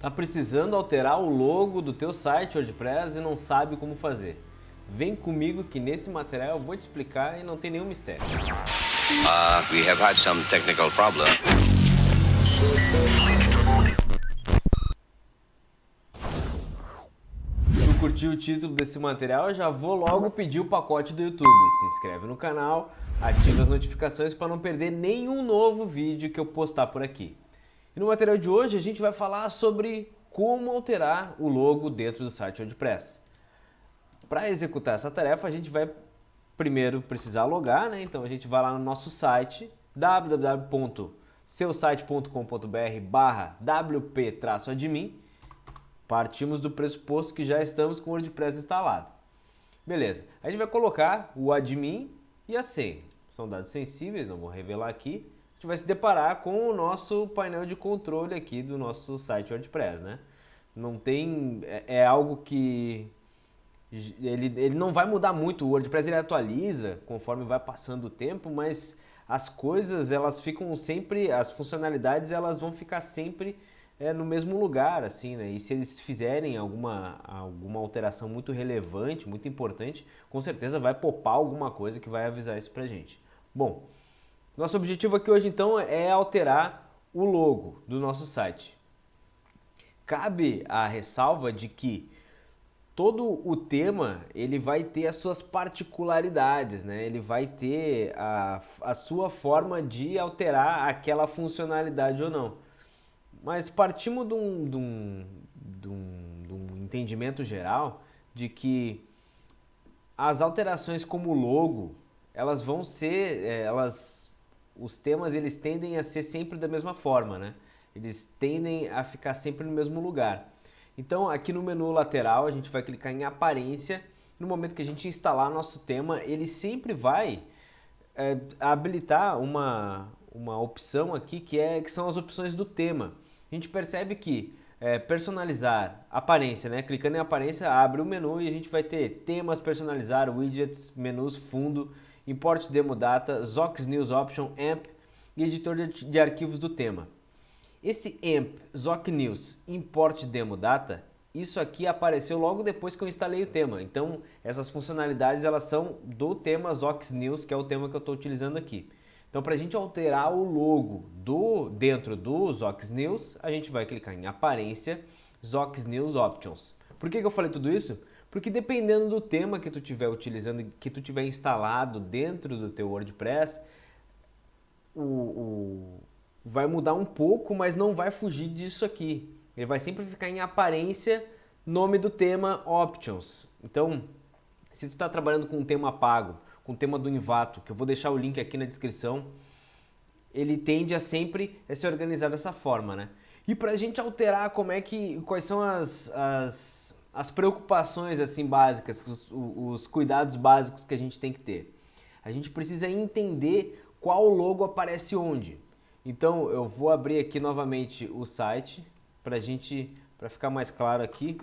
Tá precisando alterar o logo do teu site WordPress e não sabe como fazer? Vem comigo que nesse material eu vou te explicar e não tem nenhum mistério. We have had some technical problem. Se tu curtiu o título desse material, eu já vou logo pedir o pacote do YouTube. Se inscreve no canal, ativa as notificações para não perder nenhum novo vídeo que eu postar por aqui. E no material de hoje a gente vai falar sobre como alterar o logo dentro do site WordPress. Para executar essa tarefa, a gente vai primeiro precisar logar, né? Então a gente vai lá no nosso site www.seusite.com.br/wp-admin. Partimos do pressuposto que já estamos com o WordPress instalado. Beleza, a gente vai colocar o admin e a senha. São dados sensíveis, não vou revelar aqui. A gente vai se deparar com o nosso painel de controle aqui do nosso site WordPress, né? Não tem... é algo que... Ele não vai mudar muito, o WordPress ele atualiza conforme vai passando o tempo, mas as coisas elas ficam sempre, as funcionalidades elas vão ficar sempre no mesmo lugar, assim, né? E se eles fizerem alguma alteração muito relevante, muito importante, com certeza vai popar alguma coisa que vai avisar isso pra gente. Bom, nosso objetivo aqui hoje então é alterar o logo do nosso site. Cabe a ressalva de que todo o tema ele vai ter as suas particularidades, né? Ele vai ter a sua forma de alterar aquela funcionalidade ou não. Mas partimos de um entendimento geral de que as alterações como logo, elas vão ser, os temas eles tendem a ser sempre da mesma forma, né? Eles tendem a ficar sempre no mesmo lugar. Então aqui no menu lateral a gente vai clicar em aparência. No momento que a gente instalar nosso tema, ele sempre vai habilitar uma opção aqui que são as opções do tema. A gente percebe que personalizar aparência, né? Clicando em aparência abre o menu e a gente vai ter temas, personalizar, widgets, menus, fundo, import demo data, Zox News Option, AMP e editor de arquivos do tema. Esse AMP, Zoc News, Import Demo Data, isso aqui apareceu logo depois que eu instalei o tema. Então, essas funcionalidades elas são do tema Zox News, que é o tema que eu estou utilizando aqui. Então, para a gente alterar o logo dentro do Zox News, a gente vai clicar em Aparência, Zox News Options. Por que eu falei tudo isso? Porque dependendo do tema que tu estiver utilizando, que tu tiver instalado dentro do teu WordPress, vai mudar um pouco, mas não vai fugir disso aqui. Ele vai sempre ficar em aparência, nome do tema, options. Então, se tu está trabalhando com um tema pago, com o tema do Envato, que eu vou deixar o link aqui na descrição, ele tende a sempre se organizar dessa forma, né? E para a gente alterar quais são as preocupações assim básicas, os cuidados básicos que a gente tem que ter. A gente precisa entender qual logo aparece onde. Então eu vou abrir aqui novamente o site para ficar mais claro aqui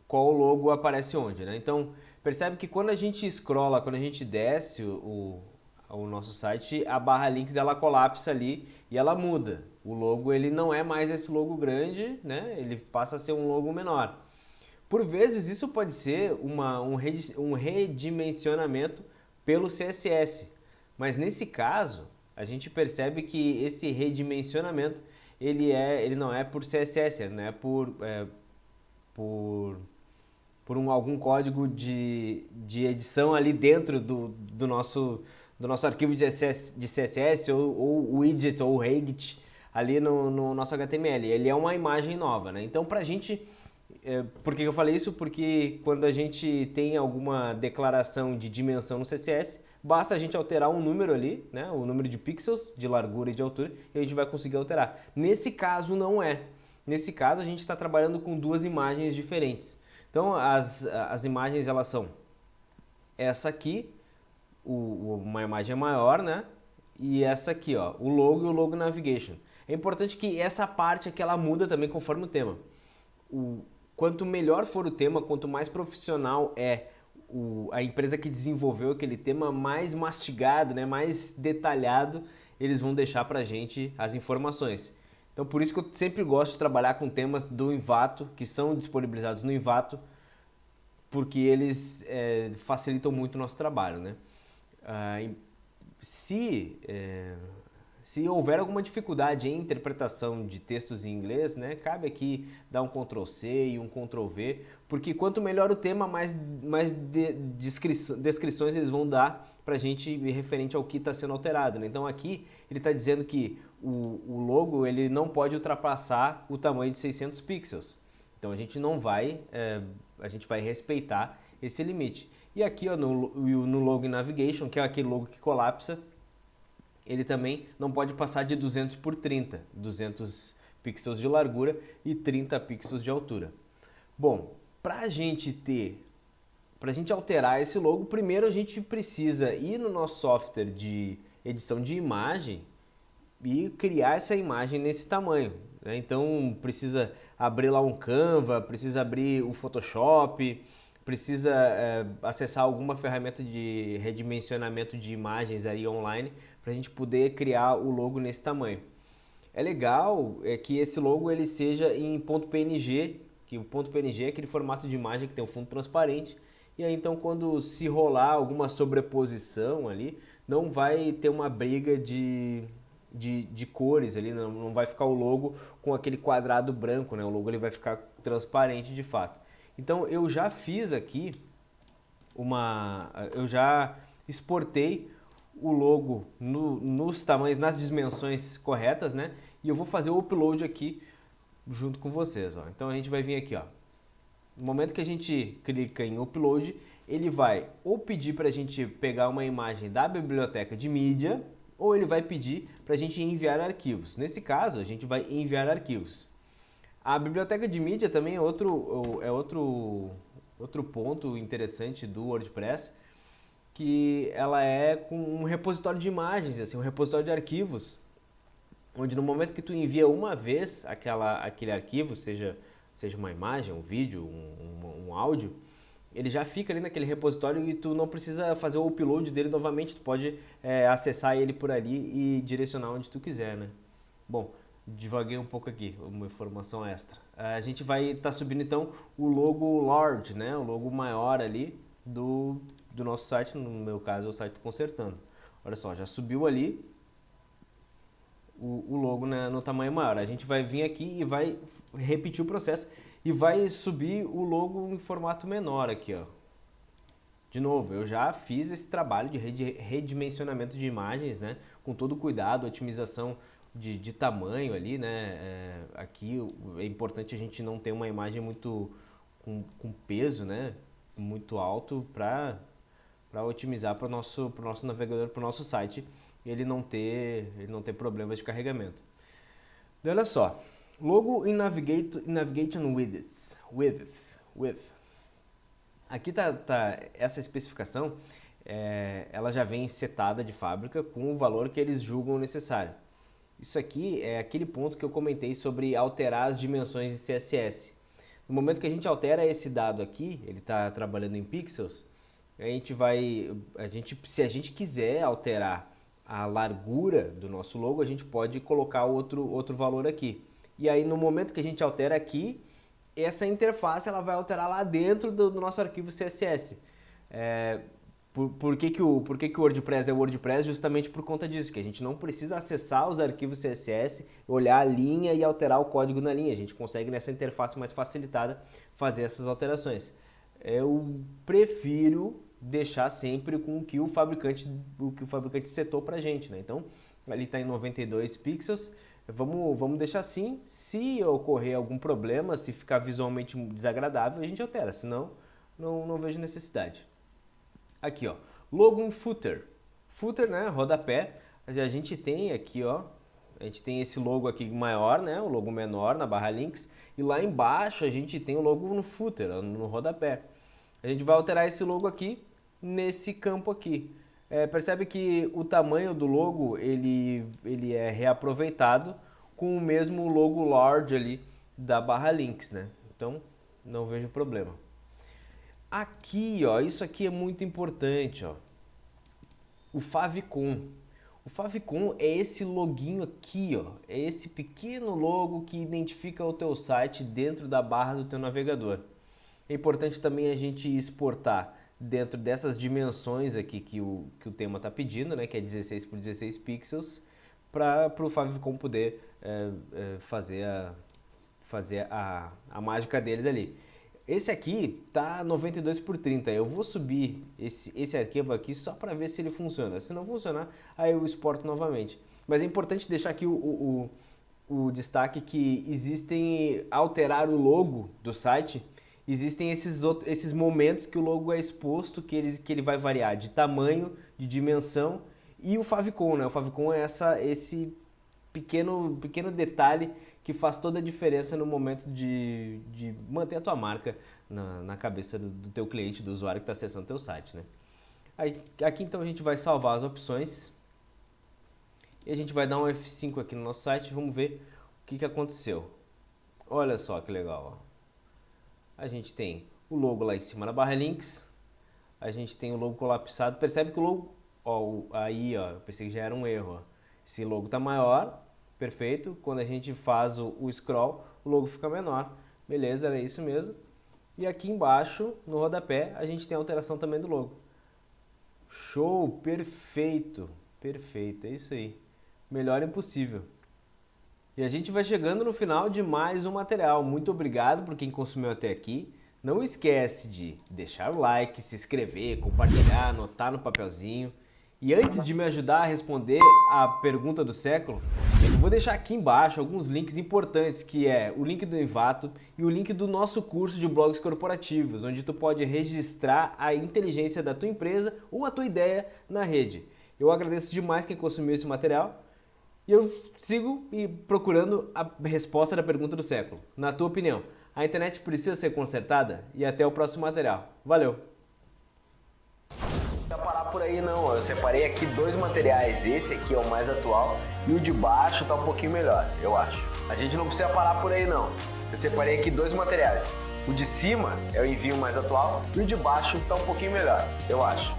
qual logo aparece onde, né? Então percebe que quando a gente scrolla, quando a gente desce o nosso site, a barra links ela colapsa ali e ela muda. O logo ele não é mais esse logo grande, né? Ele passa a ser um logo menor. Por vezes isso pode ser um redimensionamento pelo CSS. Mas nesse caso, a gente percebe que esse redimensionamento ele não é por CSS, ele não é por algum código de edição ali dentro do nosso arquivo de CSS ou widget ou Regit ali no nosso HTML. Ele é uma imagem nova, né? Então pra gente... por que eu falei isso? Porque quando a gente tem alguma declaração de dimensão no CSS, basta a gente alterar um número ali, né? O número de pixels, de largura e de altura, e a gente vai conseguir alterar. Nesse caso não é. Nesse caso a gente está trabalhando com duas imagens diferentes. Então as imagens elas são essa aqui, uma imagem maior, né? E essa aqui, ó, o logo e o logo navigation. É importante que essa parte aqui ela muda também conforme o tema. Quanto melhor for o tema, quanto mais profissional é a empresa que desenvolveu aquele tema, mais mastigado, né, mais detalhado eles vão deixar pra gente as informações. Então por isso que eu sempre gosto de trabalhar com temas do Envato, que são disponibilizados no Envato, porque eles facilitam muito o nosso trabalho, né? Se houver alguma dificuldade em interpretação de textos em inglês, né, cabe aqui dar um Ctrl+C e um Ctrl+V, porque quanto melhor o tema, mais descrições eles vão dar para a gente referente ao que está sendo alterado, né? Então aqui ele está dizendo que o logo ele não pode ultrapassar o tamanho de 600 pixels. Então a gente não vai, a gente vai respeitar esse limite. E aqui ó, no Logo in Navigation, que é aquele logo que colapsa, ele também não pode passar de 200 por 30, 200 pixels de largura e 30 pixels de altura. Bom, para a gente alterar esse logo, primeiro a gente precisa ir no nosso software de edição de imagem e criar essa imagem nesse tamanho, né? Então precisa abrir lá um Canva, precisa abrir o Photoshop, precisa acessar alguma ferramenta de redimensionamento de imagens aí online para a gente poder criar o logo nesse tamanho. É legal que esse logo ele seja em .png, que o .png é aquele formato de imagem que tem um fundo transparente, e aí então quando se rolar alguma sobreposição ali, não vai ter uma briga de cores ali, não vai ficar o logo com aquele quadrado branco, né? O logo ele vai ficar transparente de fato. Então eu já fiz aqui eu já exportei o logo nos tamanhos, nas dimensões corretas, né? E eu vou fazer o upload aqui junto com vocês, ó. Então a gente vai vir aqui, ó. No momento que a gente clica em upload, ele vai ou pedir para a gente pegar uma imagem da biblioteca de mídia, ou ele vai pedir para a gente enviar arquivos. Nesse caso, a gente vai enviar arquivos. A biblioteca de mídia também é outro ponto interessante do WordPress, que ela é com um repositório de imagens, assim, um repositório de arquivos, onde no momento que tu envia uma vez aquele arquivo, seja uma imagem, um vídeo, um áudio, ele já fica ali naquele repositório e tu não precisa fazer o upload dele novamente, tu pode acessar ele por ali e direcionar onde tu quiser, né? Bom, divaguei um pouco aqui, uma informação extra. A gente vai estar subindo então o logo large, né? O logo maior ali do nosso site, no meu caso é o site do Consertando. Olha só, já subiu ali o logo no tamanho maior. A gente vai vir aqui e vai repetir o processo e vai subir o logo em formato menor aqui, ó. De novo, eu já fiz esse trabalho de redimensionamento de imagens, né? Com todo cuidado, otimização de tamanho ali, né? Aqui é importante a gente não ter uma imagem muito com peso, né? Muito alto para otimizar para o nosso navegador, para o nosso site, ele não ter problemas de carregamento. E olha só, logo in Navigation Width. Aqui tá essa especificação, ela já vem setada de fábrica com o valor que eles julgam necessário. Isso aqui é aquele ponto que eu comentei sobre alterar as dimensões de CSS. No momento que a gente altera esse dado aqui, ele está trabalhando em pixels, se a gente quiser alterar a largura do nosso logo, a gente pode colocar outro valor aqui. E aí no momento que a gente altera aqui, essa interface ela vai alterar lá dentro do nosso arquivo CSS. Por que o WordPress é o WordPress? Justamente por conta disso, que a gente não precisa acessar os arquivos CSS, olhar a linha e alterar o código na linha. A gente consegue nessa interface mais facilitada fazer essas alterações. Eu prefiro deixar sempre com o que o fabricante setou pra gente, né? Então, ali está em 92 pixels. Vamos deixar assim. Se ocorrer algum problema, se ficar visualmente desagradável, a gente altera. Senão, não vejo necessidade. Aqui, ó, logo em footer. Footer, né, rodapé. A gente tem aqui, ó, a gente tem esse logo aqui maior, né, o logo menor na barra links. E lá embaixo a gente tem o logo no footer, no rodapé. A gente vai alterar esse logo aqui nesse campo aqui. Percebe que o tamanho do logo ele é reaproveitado com o mesmo logo large ali da barra links, né? Então não vejo problema. Aqui, ó, isso aqui é muito importante, ó. O favicon. O favicon é esse loginho aqui, ó, é esse pequeno logo que identifica o teu site dentro da barra do teu navegador. É importante também a gente exportar dentro dessas dimensões aqui que o tema está pedindo, né, que é 16 por 16 pixels, para o favicon poder fazer a mágica deles ali. Esse aqui tá 92 por 30, eu vou subir esse arquivo aqui só para ver se ele funciona. Se não funcionar, aí eu exporto novamente. Mas é importante deixar aqui o destaque que existem, alterar o logo do site, existem esses momentos que o logo é exposto, que ele vai variar de tamanho, de dimensão, e o favicon, né? O favicon é esse pequeno detalhe que faz toda a diferença no momento de manter a tua marca na cabeça do teu cliente, do usuário que está acessando o teu site, né? Aqui então a gente vai salvar as opções e a gente vai dar um F5 aqui no nosso site e vamos ver o que aconteceu. Olha só que legal, ó. A gente tem o logo lá em cima na barra links, a gente tem o logo colapsado, percebe que o logo, ó, aí ó, eu pensei que já era um erro, ó. Esse logo está maior, perfeito, quando a gente faz o scroll, o logo fica menor, beleza, era isso mesmo. E aqui embaixo, no rodapé, a gente tem a alteração também do logo. Show, perfeito, perfeito, é isso aí, melhor impossível. E a gente vai chegando no final de mais um material. Muito obrigado por quem consumiu até aqui. Não esquece de deixar o like, se inscrever, compartilhar, anotar no papelzinho. E antes de me ajudar a responder a pergunta do século, eu vou deixar aqui embaixo alguns links importantes, que é o link do Envato e o link do nosso curso de blogs corporativos, onde tu pode registrar a inteligência da tua empresa ou a tua ideia na rede. Eu agradeço demais quem consumiu esse material. E eu sigo procurando a resposta da pergunta do século. Na tua opinião, a internet precisa ser consertada? E até o próximo material. Valeu! Não vai parar por aí não, eu separei aqui dois materiais. Esse aqui é o mais atual e o de baixo tá um pouquinho melhor, eu acho. A gente não precisa parar por aí não. Eu separei aqui dois materiais. O de cima é o envio mais atual e o de baixo tá um pouquinho melhor, eu acho.